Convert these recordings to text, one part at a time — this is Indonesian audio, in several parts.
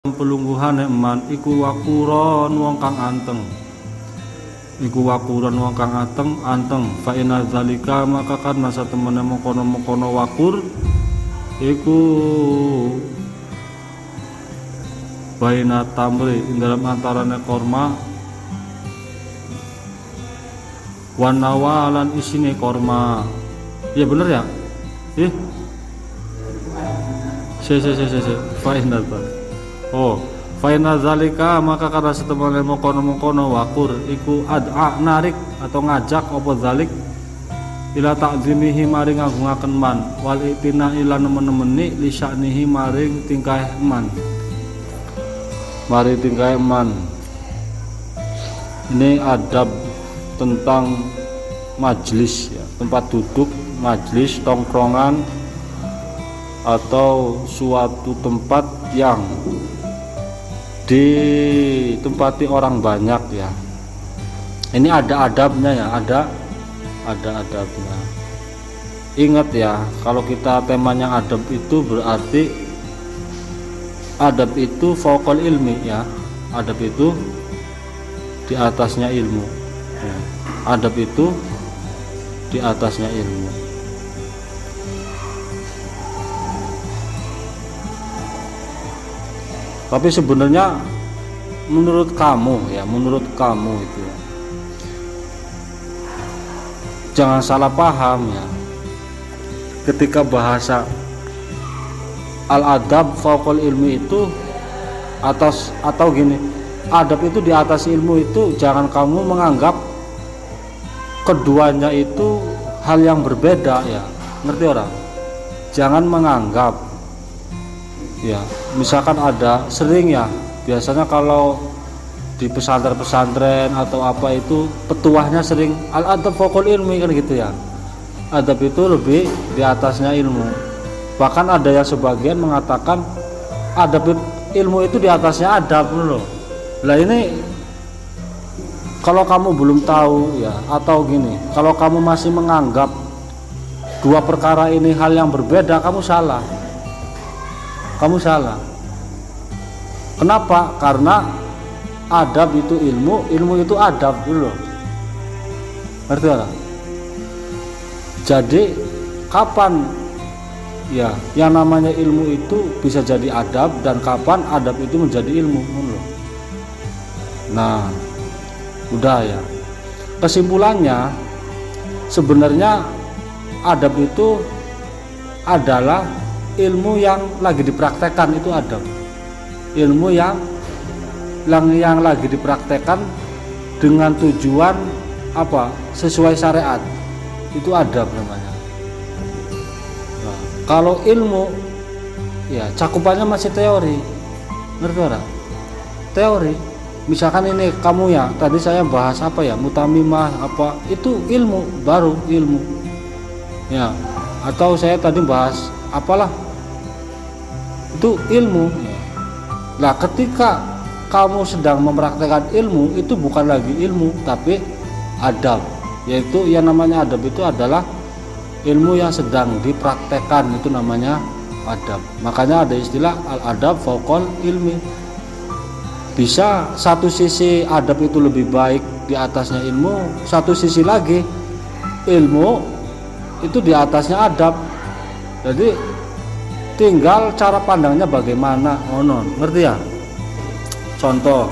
pelungguhane eman iku wakuron wong kang anteng. Iku wakuron wong kang anteng fa inna zalika maka karena satemene mengkono-mengkono wakur iku baina tamri dalam antarane korma wanawalan isine korma. Ya bener ya? Fa inna fa inna zalika maka karena setemene mengkono-mengkono wakur iku ad'a narik atau ngajak apa zalik ila ta'zimihi maring ngagungaken man wal itina ila nemen-nemeni li sya'nihi maring tingkah man. Mari tingkah man. Ini adab tentang majlis ya, tempat duduk, majlis, tongkrongan atau suatu tempat yang ditempati orang banyak ya. Ini ada adabnya ya, ada adabnya. Ingat ya, kalau kita temanya adab itu berarti adab itu fauqal ilmi ya. Adab itu di atasnya ilmu ya. Adab itu di atasnya ilmu. Tapi sebenarnya menurut kamu itu ya, jangan salah paham ya. Ketika bahasa al-adab fauqal ilmi itu atas atau gini, adab itu di atas ilmu itu jangan kamu menganggap keduanya itu hal yang berbeda ya. Ngerti orang? Jangan menganggap ya, misalkan ada sering ya, biasanya kalau di pesantren-pesantren atau apa itu petuahnya sering al-adab fauqal ilmi kan gitu ya. Adab itu lebih di atasnya ilmu. Bahkan ada yang sebagian mengatakan adab ilmu itu di atasnya adab loh. Lah ini kalau kamu belum tahu ya, atau gini, kalau kamu masih menganggap dua perkara ini hal yang berbeda, kamu salah. Kenapa? Karena adab itu ilmu, ilmu itu adab dulu. Ngerti gak? Jadi kapan ya yang namanya ilmu itu bisa jadi adab dan kapan adab itu menjadi ilmu? Nah, udah ya. Kesimpulannya sebenarnya adab itu adalah ilmu yang lagi dipraktekkan, itu adab. Ilmu yang lagi dipraktekkan dengan tujuan apa? Sesuai syariat. Itu adab namanya. Nah, kalau ilmu ya cakupannya masih teori. Ngerti enggak? Teori. Misalkan ini kamu ya, tadi saya bahas apa ya? Mutamimah apa? Itu ilmu, baru ilmu. Ya. Atau saya tadi bahas apalah, itu ilmu. Nah, ketika kamu sedang mempraktekkan ilmu, itu bukan lagi ilmu tapi adab, yaitu yang namanya adab itu adalah ilmu yang sedang dipraktekkan, itu namanya adab. Makanya ada istilah al-adab fauqal ilmi. Bisa satu sisi adab itu lebih baik di atasnya ilmu, satu sisi lagi ilmu itu di atasnya adab. Jadi tinggal cara pandangnya bagaimana, ngerti ya? Contoh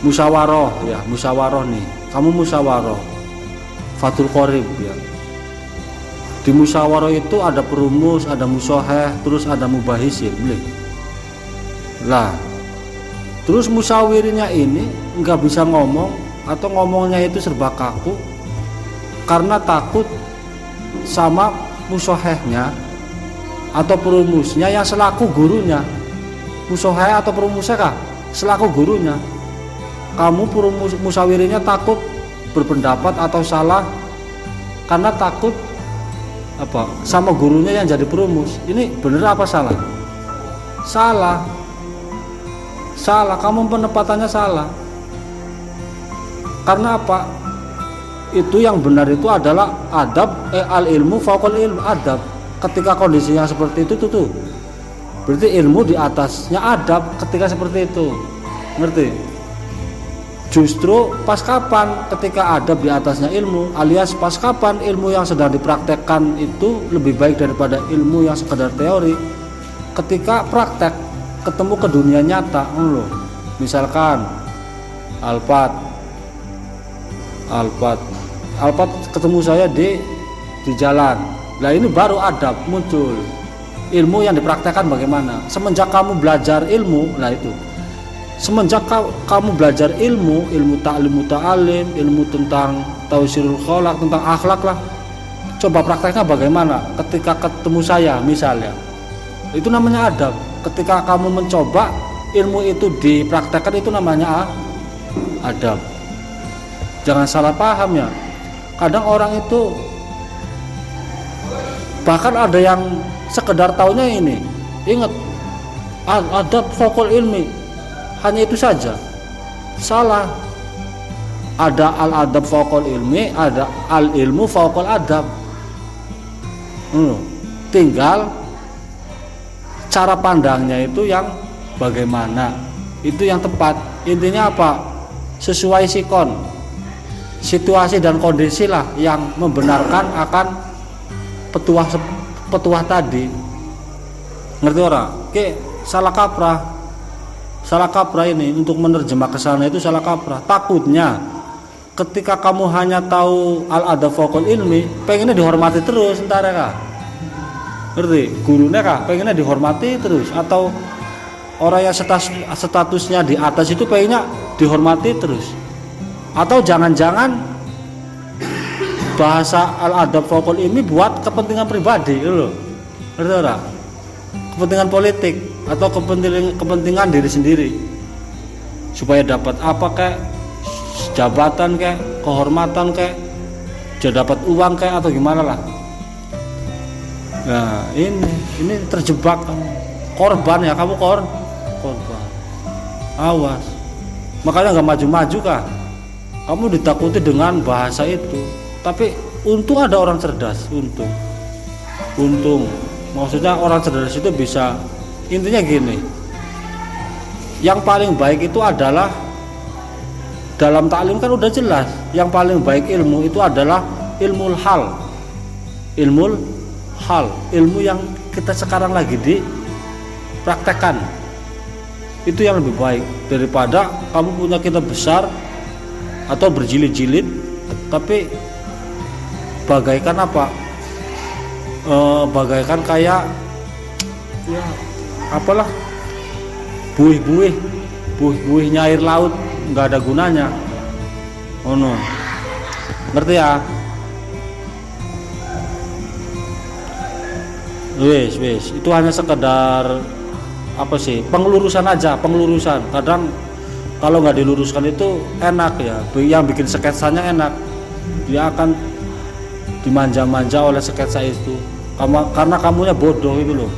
musyawarah ya, musyawarah nih. Kamu musyawarah Fathul Qorib ya. Di musyawarah itu ada perumus, ada musyaheh, terus ada mubahisin. Lah, terus musyawirnya ini nggak bisa ngomong atau ngomongnya itu serba kaku karena takut sama musyahehnya atau perumusnya yang selaku gurunya. Musyaheh atau perumusnya kah? Selaku gurunya. Kamu musyawirinya takut berpendapat atau salah karena takut apa? Sama gurunya yang jadi perumus. Ini benar apa salah? Salah. Kamu penempatannya salah. Karena apa? Itu yang benar itu adalah adab al ilmu fauqal ilm, adab. Ketika kondisinya seperti itu tuh Berarti ilmu di atasnya adab ketika seperti itu. Ngerti? Justru pas kapan ketika adab di atasnya ilmu, alias pas kapan ilmu yang sedang dipraktekkan itu lebih baik daripada ilmu yang sekedar teori. Ketika praktek ketemu ke dunia nyata, loh. Misalkan Alphard ketemu saya di jalan. Nah ini baru adab muncul. Ilmu yang dipraktekkan bagaimana? Semenjak kamu belajar ilmu, nah itu. Semenjak kamu belajar ilmu ta'lim muta'alim, ilmu tentang tausirul kholaq, tentang akhlak lah. Coba prakteknya bagaimana? Ketika ketemu saya misalnya. Itu namanya adab. Ketika kamu mencoba ilmu itu dipraktekkan, itu namanya adab. Jangan salah paham ya. Kadang orang itu bahkan ada yang sekedar taunya ini, ingat adab fauqal ilmi, hanya itu saja. Salah. Ada al-adab fauqal ilmi, ada al-ilmu fauqal adab. Tinggal cara pandangnya itu yang bagaimana, itu yang tepat. Intinya apa? Sesuai sikon, situasi dan kondisi lah yang membenarkan akan petuah tadi. Ngerti orang? Oke, salah kaprah ini untuk menerjemah ke sana itu salah kaprah. Takutnya ketika kamu hanya tahu al-adab fauqal ilmi, pengennya dihormati terus entar ya kah? Ngerti? Gurunya kah pengennya dihormati terus, atau orang yang statusnya di atas itu pengennya dihormati terus, atau jangan-jangan bahasa al-adab fauqal ilmi buat kepentingan pribadi loh. Ngerti ora? Kepentingan politik atau kepentingan diri sendiri. Supaya dapat apa kayak jabatan kayak kehormatan kayak dapat uang kayak atau gimana lah. Nah, ini terjebak korban ya, kamu korban. Awas. Makanya nggak maju-maju kah? Kamu ditakuti dengan bahasa itu. Tapi untung ada orang cerdas, untung maksudnya orang cerdas itu bisa, intinya gini, yang paling baik itu adalah dalam taklim kan udah jelas, yang paling baik ilmu itu adalah ilmu yang kita sekarang lagi dipraktekkan, itu yang lebih baik daripada kamu punya kitab besar atau berjilid-jilid tapi bagaikan apa? Bagaikan kayak ya apalah buih-buihnya air laut, nggak ada gunanya. Oh no, ngerti ya? Wes itu hanya sekedar apa sih, pengelurusan aja, pengelurusan. Kadang kalau nggak diluruskan itu enak ya, yang bikin sketsanya enak, dia akan dimanja-manja oleh sketsa itu karena kamunya bodoh itu loh,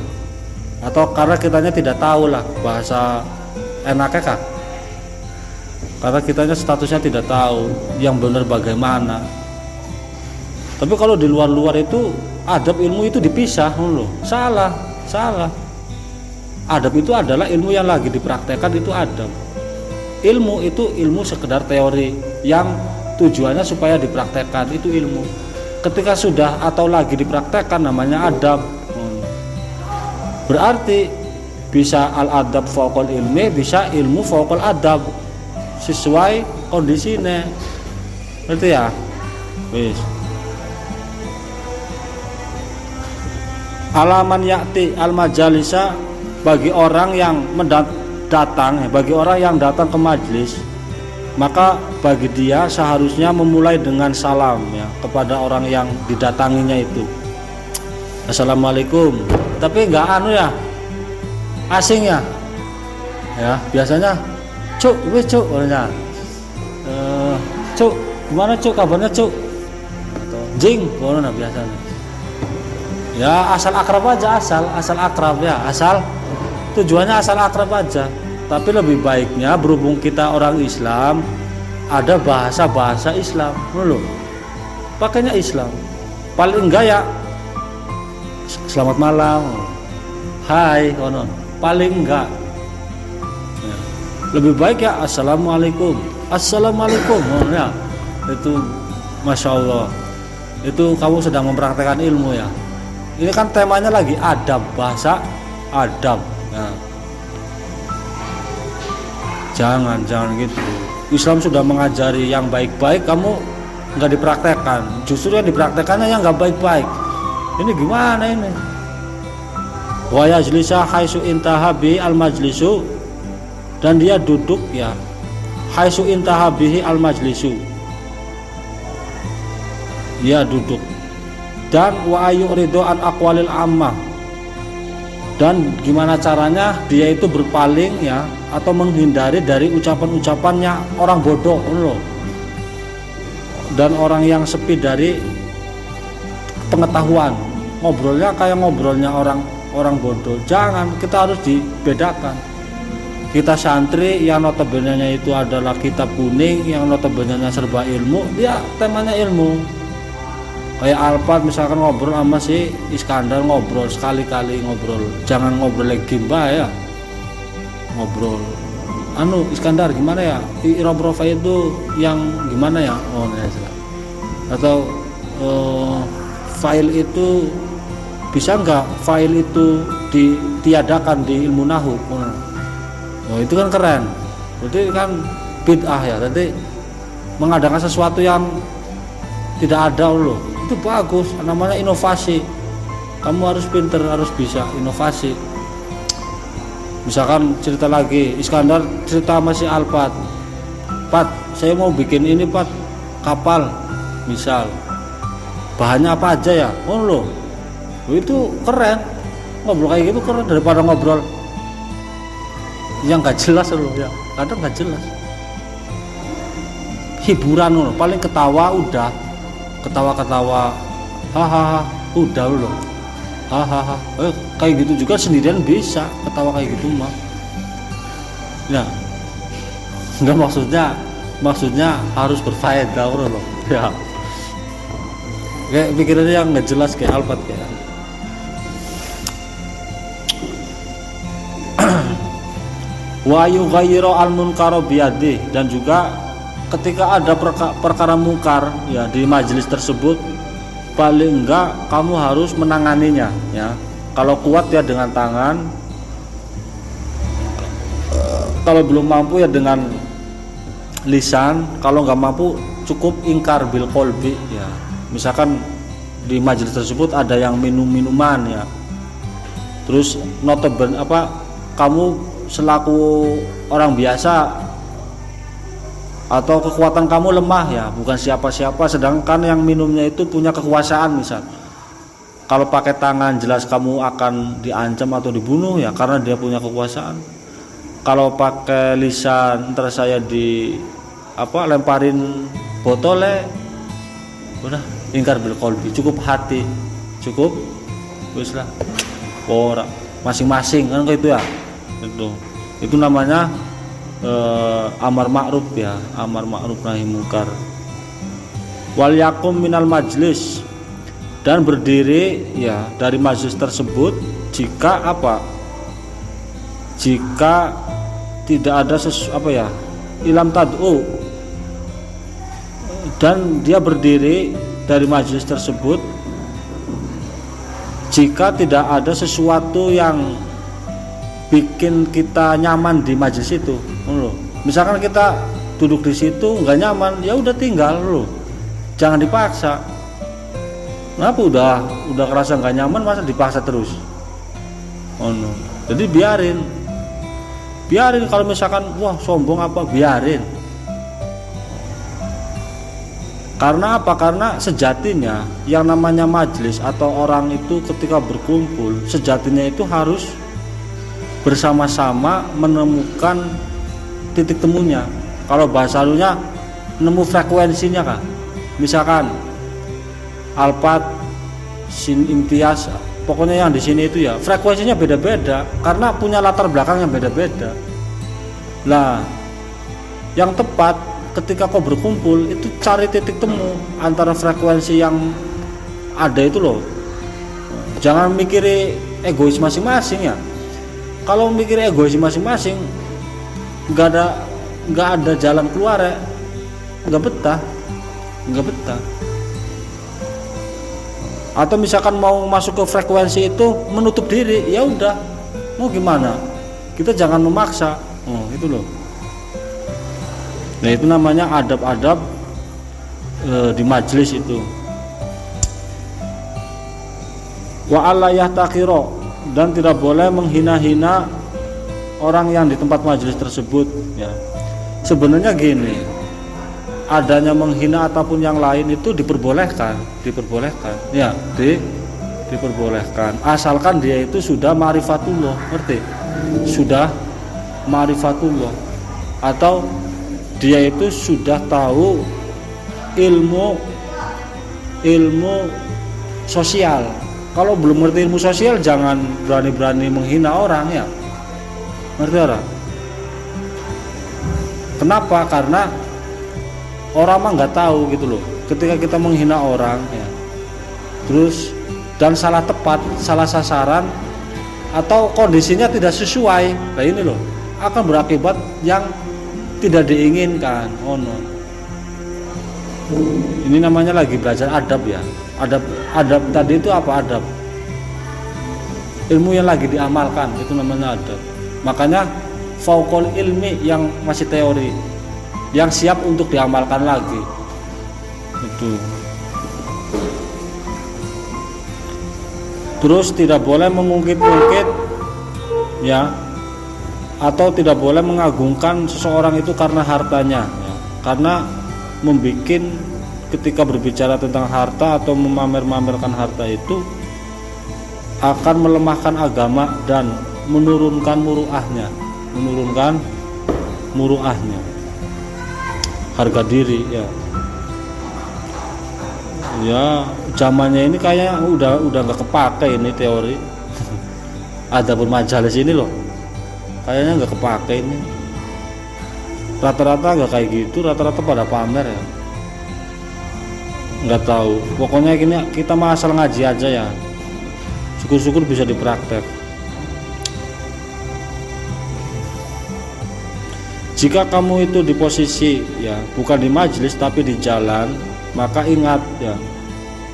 atau karena kitanya tidak tahu lah bahasa enaknya kah, karena kitanya statusnya tidak tahu yang benar bagaimana. Tapi kalau di luar-luar itu adab ilmu itu dipisah loh. Salah. Adab itu adalah ilmu yang lagi dipraktekkan, itu adab. Ilmu itu ilmu sekedar teori yang tujuannya supaya dipraktekkan, itu ilmu. Ketika sudah atau lagi dipraktekkan namanya adab. Berarti bisa al-adab fauqal ilmi, bisa ilmu fauqal adab, sesuai kondisinya. Ngerti ya? Wis. Alaman yakti al-majalisa, bagi orang yang bagi orang yang datang ke majlis, maka bagi dia seharusnya memulai dengan salam ya kepada orang yang didatanginya itu. Assalamualaikum. Tapi enggak ya, asing ya. Ya, biasanya cuk, orangnya. Cuk, gimana cuk, kabarnya cuk? Jing, ngono biasanya. Ya, asal akrab aja, asal akrab ya, asal tujuannya asal akrab aja. Tapi lebih baiknya berhubung kita orang Islam, ada bahasa Islam loh, pakainya Islam. Paling enggak ya selamat malam, hai konon. paling enggak ya. Lebih baik ya assalamualaikum ya. Itu masya Allah, itu kamu sedang mempraktekkan ilmu ya. Ini kan temanya lagi adab, bahasa adab ya. Jangan gitu. Islam sudah mengajari yang baik-baik, kamu nggak dipraktekkan, justru yang dipraktekannya yang nggak baik-baik. Ini gimana ini? Wa yajlisa haitsu intaha bi al majlisu, dan dia duduk ya haitsu intaha bihi al majlisu, dia duduk. Dan wa ayuridu an aqwalil ammah, dan gimana caranya dia itu berpaling ya atau menghindari dari ucapan-ucapannya orang bodoh loh, dan orang yang sepi dari pengetahuan. Ngobrolnya kayak ngobrolnya orang bodoh. Jangan, kita harus dibedakan. Kita santri yang notabene itu adalah kitab kuning, yang notabene serba ilmu, dia temanya ilmu. Kayak Alphard misalkan ngobrol sama si Iskandar, ngobrol sekali-kali ngobrol, jangan ngobrol lagi gimba ya. Ngobrol Iskandar gimana ya, Irob itu yang gimana ya, atau file itu bisa nggak file itu ditiadakan di ilmu nahu. Itu kan keren, berarti kan bid'ah ya, berarti mengadakan sesuatu yang tidak ada loh. Itu bagus, namanya inovasi. Kamu harus pinter, harus bisa inovasi. Misalkan cerita lagi, Iskandar cerita sama si Alphard, Pat, saya mau bikin ini Pat, kapal misal, bahannya apa aja ya, loh itu keren. Ngobrol kayak gitu keren daripada ngobrol yang gak jelas loh ya, kadang gak jelas. Hiburan loh, paling ketawa udah, ketawa hahaha udah loh, hahaha. Kayak gitu juga sendirian bisa ketawa kayak gitu mah ya. Enggak, maksudnya harus berfaedah loh ya. Kayak pikirannya yang nggak jelas kayak Alphard kayak wa yughayyiru al-munkara biyadi, dan juga ketika ada perkara mungkar ya di majelis tersebut, paling enggak kamu harus menanganinya ya. Kalau kuat ya dengan tangan, kalau belum mampu ya dengan lisan, kalau nggak mampu cukup ingkar bil qalbi ya. Misalkan di majelis tersebut ada yang minuman ya, terus notabene kamu selaku orang biasa atau kekuatan kamu lemah ya, bukan siapa-siapa, sedangkan yang minumnya itu punya kekuasaan misal. Kalau pakai tangan jelas kamu akan diancam atau dibunuh ya, karena dia punya kekuasaan. Kalau pakai lisan ntar saya lemparin botolnya, udah ingkar bil qalbi, cukup hati, cukup wis lah, orang masing-masing kan gitu ya. Itu namanya amar ma'ruf ya, amar ma'ruf nahi mungkar. Wal yakum minal majlis, dan berdiri ya dari majlis tersebut jika jika tidak ada ilam tad'u, dan dia berdiri dari majlis tersebut jika tidak ada sesuatu yang bikin kita nyaman di majelis itu loh. Misalkan kita duduk di situ nggak nyaman, ya udah tinggal loh, jangan dipaksa. Kenapa udah kerasa nggak nyaman masa dipaksa terus? No. Jadi biarin. Kalau misalkan wah sombong apa, biarin. Karena apa? Karena sejatinya yang namanya majelis atau orang itu ketika berkumpul, sejatinya itu harus bersama-sama menemukan titik temunya. Kalau bahasa halunya nemu frekuensinya kan. Misalkan Alphard, Sin Imtiaz, pokoknya yang di sini itu ya frekuensinya beda-beda karena punya latar belakang yang beda-beda. Lah, yang tepat ketika kau berkumpul itu cari titik temu antara frekuensi yang ada itu loh. Jangan mikiri egois masing-masing ya. Kalau mikir egois masing-masing, nggak ada jalan keluar ya, nggak betah. Atau misalkan mau masuk ke frekuensi itu menutup diri, ya udah, mau gimana? Kita jangan memaksa, itu loh. Nah itu namanya adab-adab di majelis itu. Wa alla yahtaqiro, dan tidak boleh menghina-hina orang yang di tempat majelis tersebut ya. Sebenarnya gini, adanya menghina ataupun yang lain itu diperbolehkan ya, diperbolehkan asalkan dia itu sudah ma'rifatullah, ngerti? Sudah ma'rifatullah, atau dia itu sudah tahu ilmu sosial. Kalau belum ngerti ilmu sosial, jangan berani-berani menghina orang ya, ngerti orang? Kenapa? Karena orang mah nggak tahu gitu loh. Ketika kita menghina orang ya, terus dan salah tepat, salah sasaran, atau kondisinya tidak sesuai, nah ini loh akan berakibat yang tidak diinginkan. Ini namanya lagi belajar adab ya. Adab tadi itu apa? Adab ilmu yang lagi diamalkan, itu namanya adab. Makanya fauqul ilmi yang masih teori, yang siap untuk diamalkan lagi itu. Terus tidak boleh mengungkit-ungkit ya, atau tidak boleh mengagungkan seseorang itu karena hartanya ya. Karena membikin ketika berbicara tentang harta atau memamer-mamerkan harta itu akan melemahkan agama dan menurunkan muruahnya, harga diri ya. Ya zamannya ini kayaknya udah nggak kepake ini teori adabul majalis ini loh, kayaknya nggak kepake ini. Rata-rata nggak kayak gitu, rata-rata pada pamer ya. Nggak tahu, pokoknya gini, kita mah asal ngaji aja ya, syukur-syukur bisa dipraktek. Jika kamu itu di posisi ya bukan di majelis tapi di jalan, maka ingat ya,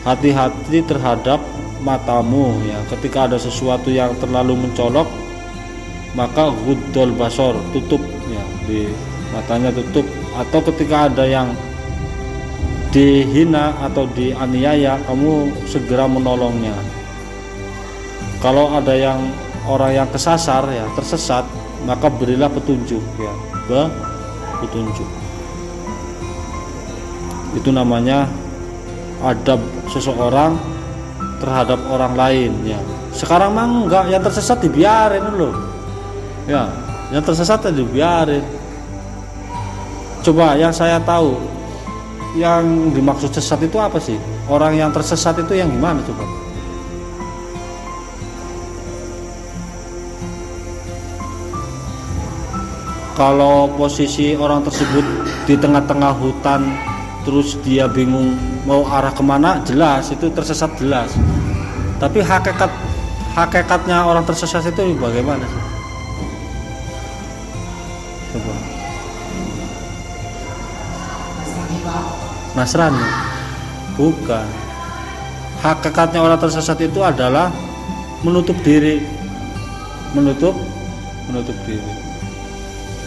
hati-hati terhadap matamu ya. Ketika ada sesuatu yang terlalu mencolok, maka ghuddul basor, tutup ya, di matanya tutup. Atau ketika ada yang dihina atau dianiaya, kamu segera menolongnya. Kalau ada orang yang kesasar ya, tersesat, maka berilah petunjuk ya, petunjuk. Itu namanya adab seseorang terhadap orang lain ya. Sekarang mah enggak, yang tersesat dibiarin loh ya, yang tersesat dibiarin. Coba yang saya tahu, yang dimaksud sesat itu apa sih? Orang yang tersesat itu yang gimana coba? Kalau posisi orang tersebut di tengah-tengah hutan, terus dia bingung mau arah kemana, jelas itu tersesat, jelas. Tapi hakikatnya orang tersesat itu bagaimana sih? Coba. Nasrani? Bukan. Hakikatnya orang tersesat itu adalah menutup diri. Menutup diri.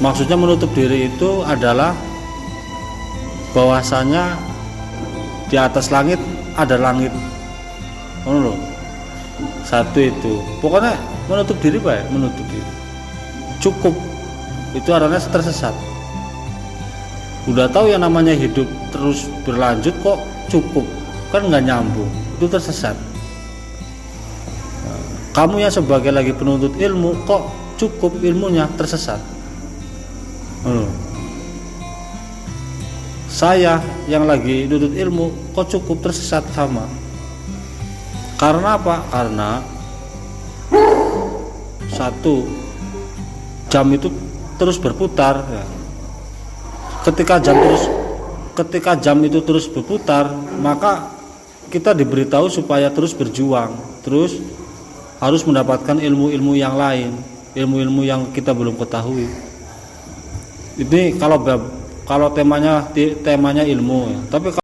Maksudnya menutup diri itu adalah bahwasanya di atas langit ada langit. Satu itu. Pokoknya menutup diri, Pak, menutup diri. Cukup. Itu artinya tersesat. Udah tahu yang namanya hidup terus berlanjut kok cukup, kan nggak nyambung, itu tersesat. Kamu yang sebagai lagi penuntut ilmu kok cukup ilmunya, tersesat. Saya yang lagi nuntut ilmu kok cukup, tersesat sama. Karena apa? Karena satu, jam itu terus berputar ya. Ketika jam itu terus berputar, maka kita diberitahu supaya terus berjuang, terus harus mendapatkan ilmu-ilmu yang lain. ilmu-ilmu yang kita belum ketahui. Ini kalau temanya ilmu ya. Tapi